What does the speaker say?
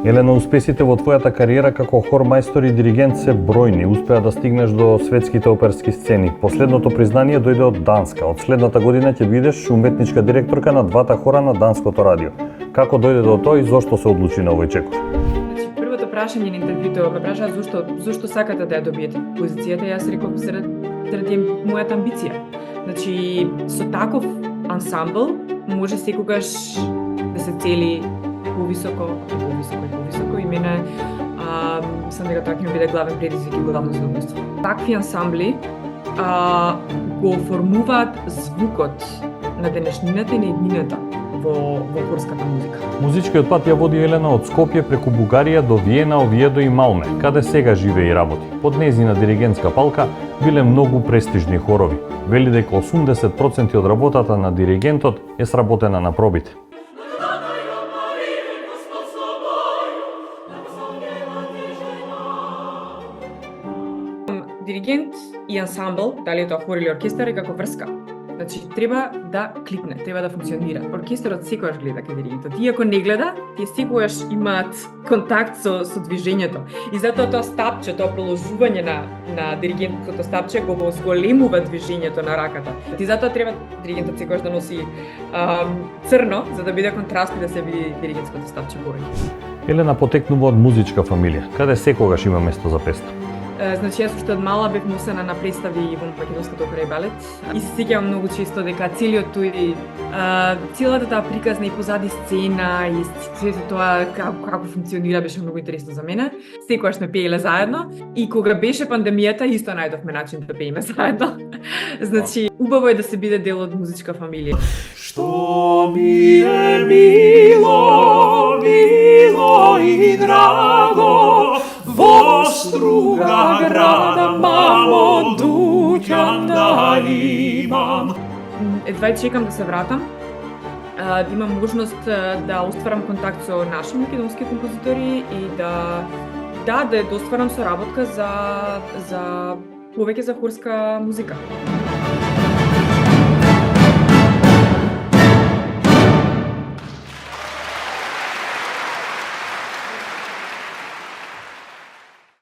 Елена, успесите во твојата кариера како хор мајстор и диригент се бројни. Успеа да стигнеш до светските оперски сцени. Последното признание дојде од Данска. Од следната година ќе бидеш уметничка директорка на двата хора на Данското радио. Како дојде до тоа и зошто се одлучи на овој чекор? Првото прашање на интервјуто ме прашаа зошто сакате да ја добиете позицијата. Јас реков заради мојата амбиција. Со таков ансамбл може секогаш да се цели повисоко и мене сам дека тоа ќе ми биде главен предизвик и главно задоволство. Такви ансамбли го формуваат звукот на денешнината и на еднината во хорската музика. Музичкиот пат ја води Елена од Скопје преку Бугарија до Виена, Овиедо и Малме, каде сега живее и работи. Под нејзина диригентска палка биле многу престижни хорови. Вели дека 80% од работата на диригентот е сработена на пробите. Диригент и ансамбл, дали е тоа хор или оркестар, е како врска. Треба да кликне, треба да функционира. Оркестерот секогаш гледа кај диригентот. Иако не гледа, тие секогаш имаат контакт со движењето. И затоа тоа стапче, тоа проложување на диригентското стапче го зголемува движењето на раката. И затоа треба диригентот секогаш да носи црно, за да биде контраст и да се види диригентското стапче повеќе. Елена потекнува од музичка фамилија, каде секогаш има место за песна. Јас уште од мала бев носена на представи во Македонската опера и балет. И се сеќавам многу често дека целата таа приказна и позади сцена и сето тоа како функционира беше многу интересно за мене. Секогаш сме пееле заедно и кога беше пандемијата исто најдовме начин да пееме заедно. Убаво е да се биде дел од музичка фамилија. Што ми е мило и драго, во Струга града мамо дуќан да имам. Едва чекам да се вратам, да имам можност да остварам контакт со наши македонски композитори и да достварам соработка за повеќе за хорска музика.